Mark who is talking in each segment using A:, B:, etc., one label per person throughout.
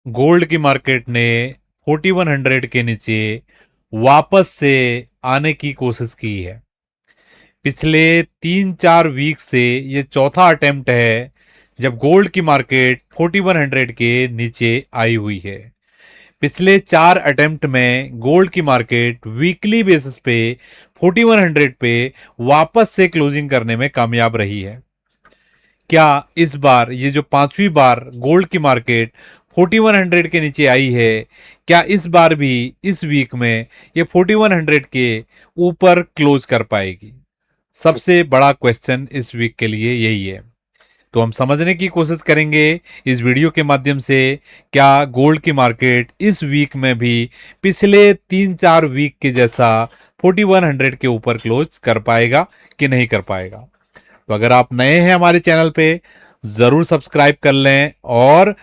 A: Gold की market ने 4100 के नीचे वापस से आने की कोशिश की है। पिछले 3-4 वीक से ये चौथा अटेम्प्ट है जब गोल्ड की मार्केट 4100 के नीचे आई हुई है। पिछले 4 अटेम्प्ट में गोल्ड की मार्केट वीकली बेसिस पे 4100 पे वापस से क्लोजिंग करने में कामयाब रही है। क्या इस बार ये जो पांचवी बार गोल्ड की मार्केट 4100 के नीचे आई है, क्या इस बार भी इस वीक में ये 4100 के ऊपर क्लोज कर पाएगी? सबसे बड़ा क्वेश्चन इस वीक के लिए यही है। तो हम समझने की कोशिश करेंगे इस वीडियो के माध्यम से, क्या गोल्ड की मार्केट इस वीक में भी पिछले 3-4 वीक के जैसा 4100 के ऊपर क्लोज कर पाएगा कि नहीं कर पाएगा। तो अगर आप नए हैं हमारे चैनल पे, जरूर सब्सक्राइब कर लें और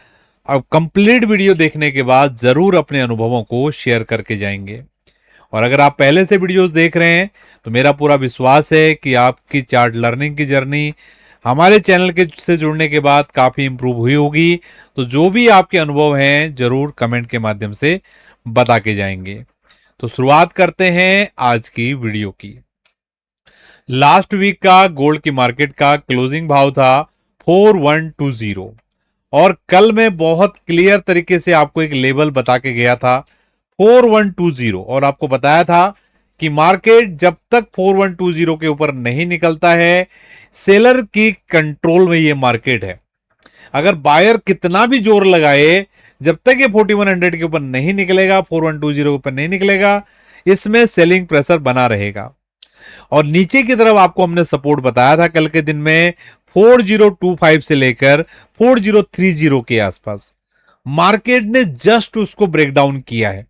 A: अब कंप्लीट वीडियो देखने के बाद जरूर अपने अनुभवों को शेयर करके जाएंगे। और अगर आप पहले से वीडियोस देख रहे हैं तो मेरा पूरा विश्वास है कि आपकी चार्ट लर्निंग की जर्नी हमारे चैनल के से जुड़ने के बाद काफी इंप्रूव हुई होगी। तो जो भी आपके अनुभव हैं जरूर कमेंट के माध्यम से बता के जाएंगे। तो शुरुआत करते हैं आज की वीडियो की। लास्ट वीक का गोल्ड की मार्केट का क्लोजिंग भाव था 4120 और कल मैं बहुत क्लियर तरीके से आपको एक लेवल बता के गया था 4120 और आपको बताया था कि मार्केट जब तक 4120 के ऊपर नहीं निकलता है, सेलर की कंट्रोल में ये मार्केट है। अगर बायर कितना भी जोर लगाए, जब तक ये 4100 के ऊपर नहीं निकलेगा, 4120 के ऊपर नहीं निकलेगा, इसमें सेलिंग प्रेशर बना रहेगा। और नीचे की तरफ आपको हमने सपोर्ट बताया था कल के दिन में 4025 से लेकर 4030 के आसपास। मार्केट ने जस्ट उसको ब्रेक डाउन किया है।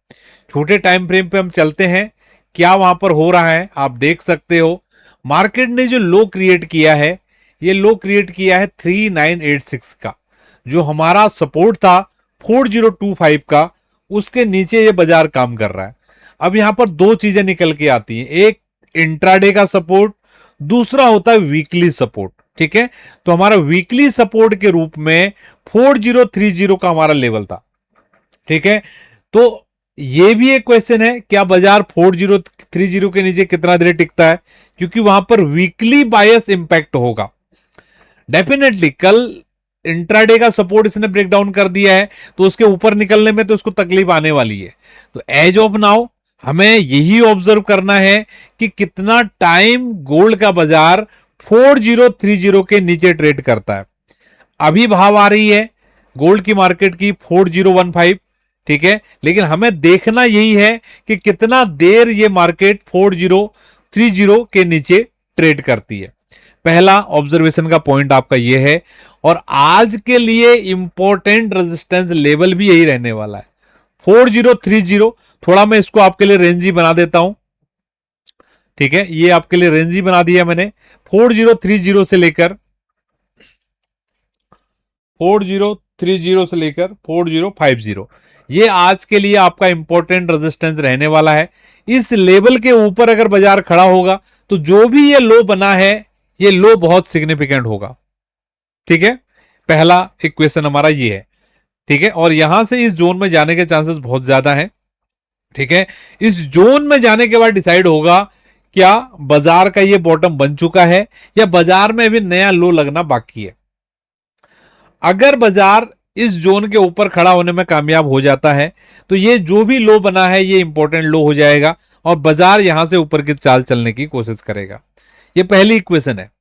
A: छोटे टाइम फ्रेम पे हम चलते हैं, क्या वहां पर हो रहा है आप देख सकते हो। मार्केट ने जो लो क्रिएट किया है, ये लो क्रिएट किया है 3986 का, जो हमारा सपोर्ट था 4025 का, उसके नीचे ये बाजार काम कर रहा है। अब यहां पर दो चीजें निकल के आती हैं, एक इंट्राडे का सपोर्ट, दूसरा होता है वीकली सपोर्ट। ठीक है, तो हमारा वीकली सपोर्ट के रूप में 4030 का हमारा लेवल था। ठीक है, तो ये भी एक क्वेश्चन है, क्या बाजार 4030 के नीचे कितना देर टिकता है, क्योंकि वहां पर वीकली बायस इंपैक्ट होगा। डेफिनेटली कल इंट्राडे का सपोर्ट इसने ब्रेक डाउन कर दिया है, तो उसके ऊपर निकलने में तो उसको तकलीफ आने वाली है। तो एज ऑफ नाउ हमें यही ऑब्जर्व करना है कि कितना टाइम गोल्ड का बाजार 4030 के नीचे ट्रेड करता है। अभी भाव आ रही है गोल्ड की मार्केट की 4015। ठीक है, लेकिन हमें देखना यही है कि कितना देर ये मार्केट 4030 के नीचे ट्रेड करती है। पहला ऑब्जर्वेशन का पॉइंट आपका यह है, और आज के लिए इंपॉर्टेंट रेजिस्टेंस लेवल भी यही रहने वाला है 4030। थोड़ा मैं इसको आपके लिए रेंज ही बना देता हूं। ठीक है, ये आपके लिए रेंज ही बना दिया मैंने। 4030 से लेकर 4050, ये आज के लिए आपका इंपॉर्टेंट रेजिस्टेंस रहने वाला है। इस लेवल के ऊपर अगर बाजार खड़ा होगा तो जो भी ये लो बना है, ये लो बहुत सिग्निफिकेंट होगा। ठीक है, पहला इक्वेशन हमारा ये है। ठीक है, और यहां से इस जोन में जाने के चांसेस बहुत ज्यादा हैं। ठीक है, इस जोन में जाने के बाद डिसाइड होगा क्या बाजार का ये बॉटम बन चुका है या बाजार में भी नया लो लगना बाकी है। अगर बाजार इस जोन के ऊपर खड़ा होने में कामयाब हो जाता है तो ये जो भी लो बना है ये इंपॉर्टेंट लो हो जाएगा और बाजार यहां से ऊपर की चाल चलने की कोशिश करेगा। ये पहली इक्वेशन है।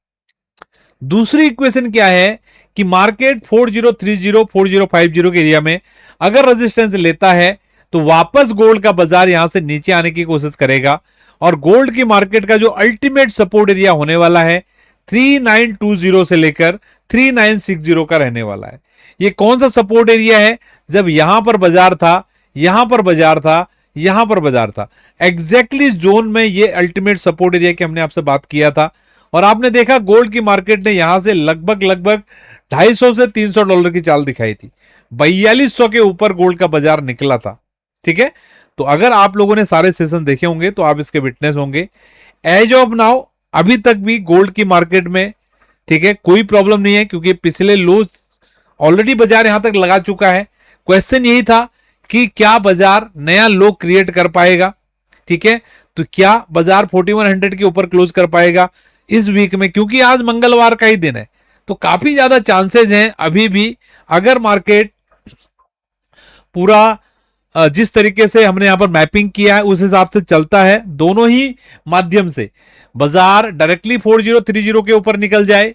A: दूसरी इक्वेशन क्या है कि मार्केट 4030 4050 के एरिया में अगर रेजिस्टेंस लेता है तो वापस गोल्ड का बाजार यहां से नीचे आने की कोशिश करेगा और गोल्ड की मार्केट का जो अल्टीमेट सपोर्ट एरिया होने वाला है 3920 से लेकर 3960 का रहने वाला है। ये कौन सा सपोर्ट एरिया है? जब यहां पर बाजार था, यहां पर बाजार था, यहां पर बाजार था, एग्जैक्टली जोन में ये अल्टीमेट सपोर्ट एरिया की हमने आपसे बात किया था। और आपने देखा गोल्ड की मार्केट ने यहां से लगभग 250 से $300 की चाल दिखाई थी। 4200 के ऊपर गोल्ड का बाजार निकला था। ठीक है, तो अगर आप लोगों ने सारे सेशन देखे होंगे तो आप इसके विटनेस होंगे। एज ऑफ नाउ अभी तक भी गोल्ड की मार्केट में, ठीक है, कोई प्रॉब्लम नहीं है क्योंकि पिछले लो ऑलरेडी बाजार यहां तक लगा चुका है। क्वेश्चन यही था कि क्या बाजार नया लो क्रिएट कर पाएगा, ठीक है। तो क्या बाजार 4100 के ऊपर क्लोज कर पाएगा इस वीक में, क्योंकि आज मंगलवार का ही दिन है, तो काफी ज्यादा चांसेस हैं अभी भी, अगर मार्केट पूरा जिस तरीके से हमने यहां पर मैपिंग किया है उस हिसाब से चलता है, दोनों ही माध्यम से बाजार डायरेक्टली 4030 के ऊपर निकल जाए,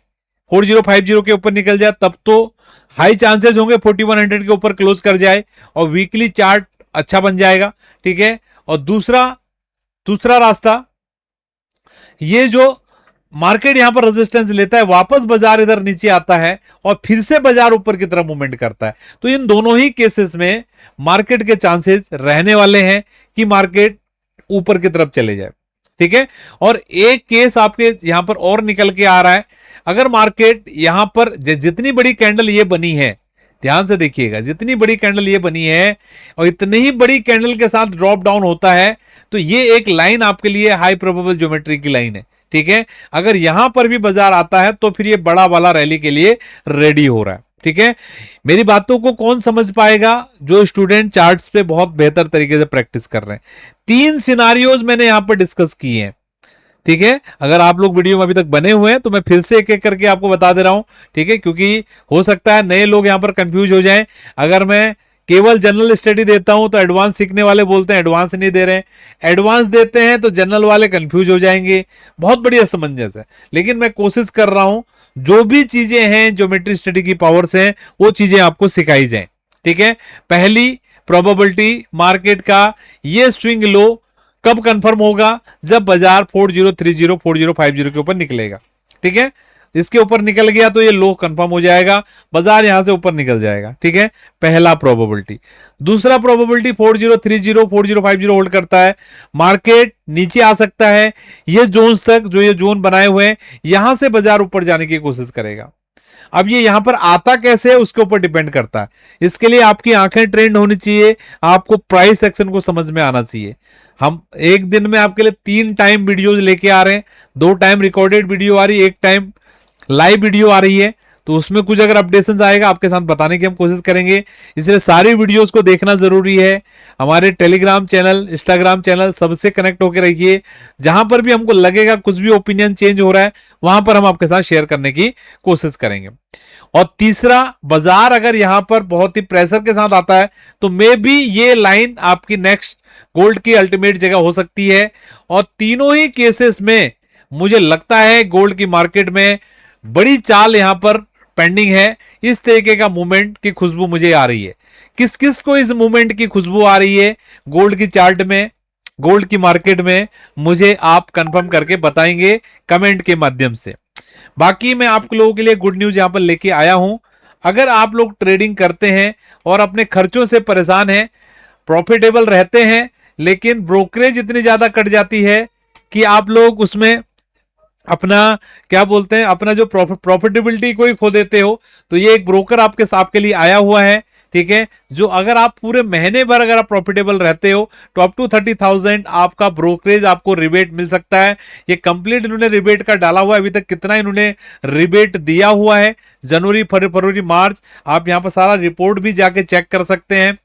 A: 4050 के ऊपर निकल जाए, तब तो हाई चांसेस होंगे 4100 के ऊपर क्लोज कर जाए और वीकली चार्ट अच्छा बन जाएगा, ठीक है। और दूसरा रास्ता, ये जो मार्केट यहां पर रेजिस्टेंस लेता है, वापस बाजार इधर नीचे आता है और फिर से बाजार ऊपर की तरफ मूवमेंट करता है, तो इन दोनों ही केसेस में मार्केट के चांसेस रहने वाले हैं कि मार्केट ऊपर की तरफ चले जाए, ठीक है। और एक केस आपके यहां पर और निकल के आ रहा है, अगर मार्केट यहां पर जितनी बड़ी कैंडल ये बनी है, ध्यान से देखिएगा, जितनी बड़ी कैंडल ये बनी है और इतनी ही बड़ी कैंडल के साथ ड्रॉप डाउन होता है, तो ये एक लाइन आपके लिए हाई प्रोबेबल ज्योमेट्री की लाइन है, ठीक है। अगर यहां पर भी बाजार आता है तो फिर ये बड़ा वाला रैली के लिए रेडी हो रहा है, ठीक है। मेरी बातों को कौन समझ पाएगा? जो स्टूडेंट चार्ट्स पे बहुत बेहतर तरीके से प्रैक्टिस कर रहे हैं। 3 सिनारियोज मैंने यहां पर डिस्कस किए हैं, ठीक है। अगर आप लोग वीडियो में अभी तक बने हुए हैं तो मैं फिर से एक एक करके आपको बता दे रहा हूं, ठीक है, क्योंकि हो सकता है नए लोग यहां पर कंफ्यूज हो जाएं। अगर मैं केवल जनरल स्टडी देता हूं तो एडवांस सीखने वाले बोलते हैं एडवांस नहीं दे रहे हैं, एडवांस देते हैं तो जनरल वाले कंफ्यूज हो जाएंगे, बहुत बड़ी असमंजस है। लेकिन मैं कोशिश कर रहा हूं जो भी चीजें हैं ज्योमेट्री स्टडी की पावर से वो चीजें आपको सिखाई जाए, ठीक है। पहली प्रोबेबिलिटी मार्केट का ये स्विंग लो कब कंफर्म होगा? जब बाजार 4030 4050 के ऊपर निकलेगा, ठीक है। इसके ऊपर निकल गया तो ये लो कंफर्म हो जाएगा, बाजार यहां से ऊपर निकल जाएगा, ठीक है, पहला प्रोबेबिलिटी। दूसरा प्रोबेबिलिटी 4030 4050 होल्ड करता है, मार्केट नीचे आ सकता है, ये जोन्स तक, जो ये जोन बनाए हुए हैं, यहां से बाजार ऊपर जाने की कोशिश करेगा। अब ये यहां पर आता कैसे है उसके ऊपर डिपेंड करता है, इसके लिए आपकी आंखें ट्रेंड होनी चाहिए, आपको प्राइस एक्शन को समझ में आना चाहिए। हम एक दिन में आपके लिए 3 टाइम वीडियोज लेके आ रहे हैं, 2 टाइम रिकॉर्डेड वीडियो आ रही है, 1 टाइम लाइव वीडियो आ रही है, तो उसमें कुछ अगर अपडेशन आएगा आपके साथ बताने की हम कोशिश करेंगे, इसलिए सारी वीडियोस को देखना जरूरी है। हमारे टेलीग्राम चैनल, इंस्टाग्राम चैनल, सबसे कनेक्ट होकर रहिए, जहां पर भी हमको लगेगा कुछ भी ओपिनियन चेंज हो रहा है वहां पर हम आपके साथ शेयर करने की कोशिश करेंगे। और तीसरा, बाजार अगर यहां पर बहुत ही प्रेशर के साथ आता है तो मे बी ये लाइन आपकी नेक्स्ट गोल्ड की अल्टीमेट जगह हो सकती है। और तीनों ही केसेस में मुझे लगता है गोल्ड की मार्केट में बड़ी चाल यहां पर पेंडिंग है, इस तरीके का मूवमेंट की खुशबू मुझे आ रही है। किस किस को इस मूवमेंट की खुशबू आ रही है गोल्ड की चार्ट में, गोल्ड की मार्केट में, मुझे आप कंफर्म करके बताएंगे कमेंट के माध्यम से। बाकी मैं आप लोगों के लिए गुड न्यूज यहां पर लेके आया हूं, अगर आप लोग ट्रेडिंग करते हैं और अपने खर्चों से परेशान हैं, प्रॉफिटेबल रहते हैं, लेकिन ब्रोकरेज इतनी ज्यादा कट जाती है कि आप लोग उसमें अपना क्या बोलते हैं, अपना जो प्रॉफिटेबिलिटी को ही खो देते हो, तो ये एक ब्रोकर आपके लिए आया हुआ है, ठीक है, जो अगर आप पूरे महीने भर अगर आप प्रॉफिटेबल रहते हो तो अप टू 30,000 आपका ब्रोकरेज आपको रिबेट मिल सकता है। ये कंप्लीट इन्होंने रिबेट का डाला हुआ है, अभी तक कितना इन्होंने रिबेट दिया हुआ है, जनवरी फरवरी मार्च, आप यहां पर सारा रिपोर्ट भी जाके चेक कर सकते हैं।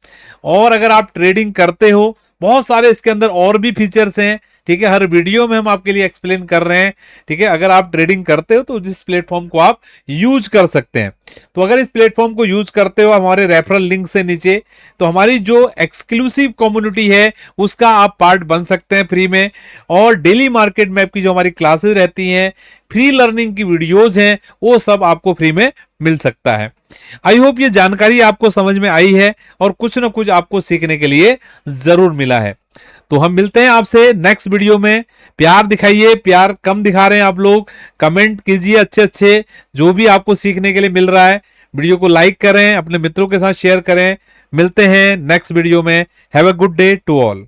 A: और अगर आप ट्रेडिंग करते हो, बहुत सारे इसके अंदर और भी फीचर्स हैं, ठीक है, हर वीडियो में हम आपके लिए एक्सप्लेन कर रहे हैं, ठीक है। अगर आप ट्रेडिंग करते हो तो जिस प्लेटफॉर्म को आप यूज कर सकते हैं, तो अगर इस प्लेटफॉर्म को यूज करते हो हमारे रेफरल लिंक से नीचे, तो हमारी जो एक्सक्लूसिव कम्युनिटी है उसका आप पार्ट बन सकते हैं फ्री में। और डेली मार्केट मैप की जो हमारी क्लासेस रहती हैं, फ्री लर्निंग की वीडियोज हैं, वो सब आपको फ्री में मिल सकता है। आई होप ये जानकारी आपको समझ में आई है और कुछ ना कुछ आपको सीखने के लिए जरूर मिला है। तो हम मिलते हैं आपसे नेक्स्ट वीडियो में। प्यार दिखाइए, प्यार कम दिखा रहे हैं आप लोग, कमेंट कीजिए अच्छे अच्छे जो भी आपको सीखने के लिए मिल रहा है। वीडियो को लाइक करें, अपने मित्रों के साथ शेयर करें। मिलते हैं नेक्स्ट वीडियो में। Have a good day to all.